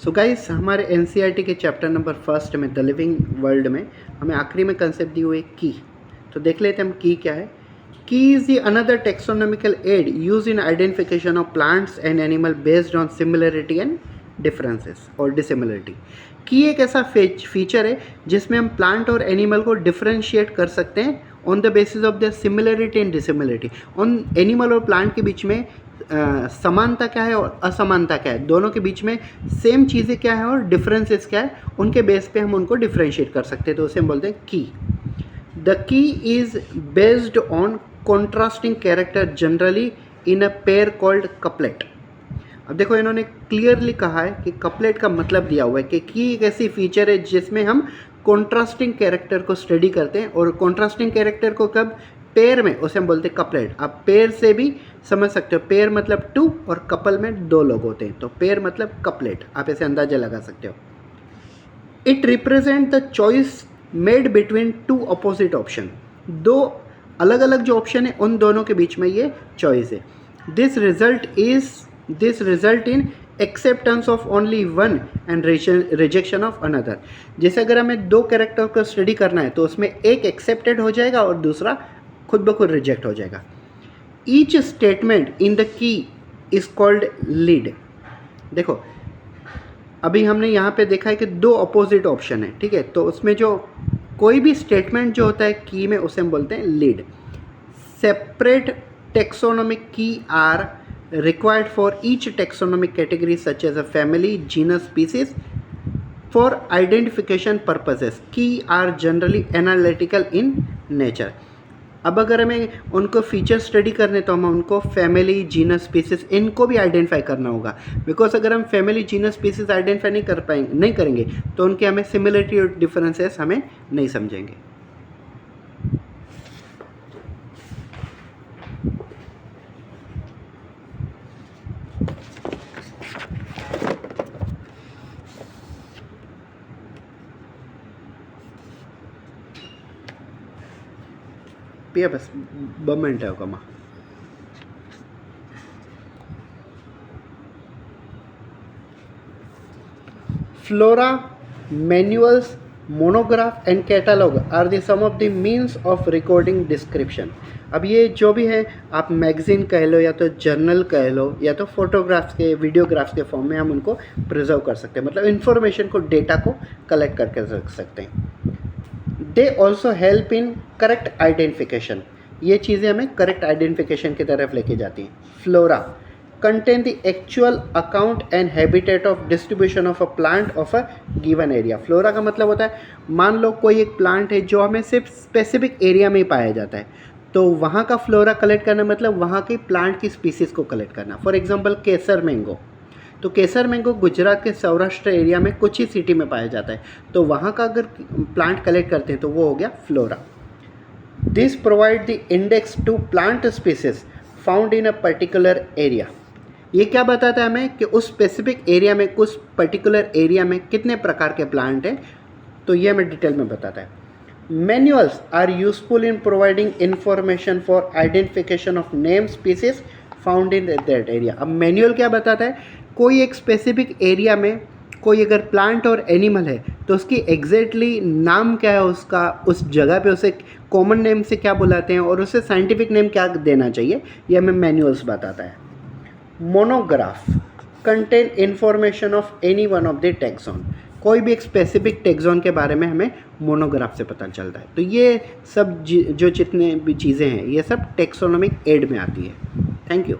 So guys, हमारे NCERT के chapter number first में द लिविंग वर्ल्ड में हमें आखिरी में कंसेप्ट दी हुई है की। तो देख लेते हैं हम की क्या है। की is the another taxonomical add use in identification of plants and animal based on similarity and differences और डिसिमिलरिटी। की एक ऐसा फीचर है जिसमें हम प्लांट और एनिमल को डिफरेंशिएट कर सकते हैं on the basis of the similarity and dissimilarity. On animal और प्लांट के बीच में समानता क्या है और असमानता क्या है, दोनों के बीच में सेम चीज़ें क्या है और डिफरेंसेस क्या है, उनके बेस पे हम उनको डिफरेंशिएट कर सकते हैं। तो उसे हम बोलते हैं की। The key is based on contrasting character generally in a pair called couplet. अब देखो, इन्होंने क्लियरली कहा है कि कपलेट का मतलब दिया हुआ है कि की एक ऐसी फीचर है जिसमें हम कॉन्ट्रास्टिंग कैरेक्टर को स्टडी करते हैं। और कॉन्ट्रास्टिंग कैरेक्टर को कब पेयर में, उसे हम बोलते हैं कपलेट। आप पेयर से भी समझ सकते हो, पेयर मतलब टू और कपल में दो लोग होते हैं, तो पेयर मतलब कपलेट, आप ऐसे अंदाजा लगा सकते हो। It represent the choice made between two opposite option. दो अलग अलग जो ऑप्शन है उन दोनों के बीच में ये चॉइस है। This result in acceptance of only one and rejection of another. जैसे अगर हमें दो कैरेक्टर को स्टडी करना है तो उसमें एक एक्सेप्टेड हो जाएगा और दूसरा खुद ब खुद रिजेक्ट हो जाएगा। Each statement in the key is called lead. देखो, अभी हमने यहाँ पे देखा है कि दो अपोजिट ऑप्शन है, ठीक है, तो उसमें जो कोई भी स्टेटमेंट जो होता है की में, उसे हम बोलते हैं लीड। सेपरेट टेक्सोनोमिक की are required for each taxonomic category such as a family, genus, species. For identification purposes, key are generally analytical in nature. अब अगर हमें उनको फीचर स्टडी करने तो हम उनको फैमिली, जीनस, स्पीसीज इनको भी आइडेंटिफाई करना होगा। बिकॉज अगर हम फैमिली, जीनस, स्पीसीज आइडेंटिफाई नहीं करेंगे तो उनके हमें सिमिलरिटी और डिफरेंसेस हमें नहीं समझेंगे। पिया बस 2 मिनट है comma. Flora, manuals, monograph and catalogue are the some of the means of recording description. अब ये जो भी है, आप मैगजीन कह लो या तो जर्नल कह लो या तो फोटोग्राफ्स के, वीडियोग्राफ्स के फॉर्म में हम उनको प्रिजर्व कर सकते हैं, मतलब इन्फॉर्मेशन को, डेटा को कलेक्ट करके रख सकते हैं। They also help in correct identification. ये चीज़ें हमें करेक्ट आइडेंटिफिकेशन की तरफ लेके जाती हैं। Flora contain the actual account and habitat of distribution of a plant of a given area. Flora का मतलब होता है, मान लो कोई एक प्लांट है जो हमें सिर्फ स्पेसिफिक एरिया में ही पाया जाता है, तो वहाँ का फ्लोरा कलेक्ट करना मतलब वहाँ की प्लांट की स्पीसीज़ को कलेक्ट करना। फॉर एग्जाम्पल केसर मैंगो, तो केसर मैंगो गुजरात के सौराष्ट्र एरिया में कुछ ही सिटी में पाया जाता है, तो वहाँ का अगर प्लांट कलेक्ट करते हैं तो वो हो गया flora. This provide the index to plant species found in a particular area. ये क्या बताता है हमें कि उस स्पेसिफिक एरिया में, कुछ पर्टिकुलर एरिया में कितने प्रकार के प्लांट हैं, तो ये हमें डिटेल में बताता है। Manuals are useful in providing information for identification of name species found in that area. अब मैनुअल क्या बताता है, कोई एक स्पेसिफिक एरिया में कोई अगर प्लांट और एनिमल है तो उसकी एग्जैक्टली नाम क्या है उसका, उस जगह पे उसे कॉमन नेम से क्या बुलाते हैं और उसे साइंटिफिक नेम क्या देना चाहिए, ये हमें मैनुअल्स बताता है। Monograph contain information of any one of the taxon. कोई भी एक स्पेसिफिक टैक्सॉन के बारे में हमें मोनोग्राफ से पता चलता है। तो ये सब जो जितने भी चीज़ें हैं ये सब टैक्सोनॉमिक एड में आती है। Thank you.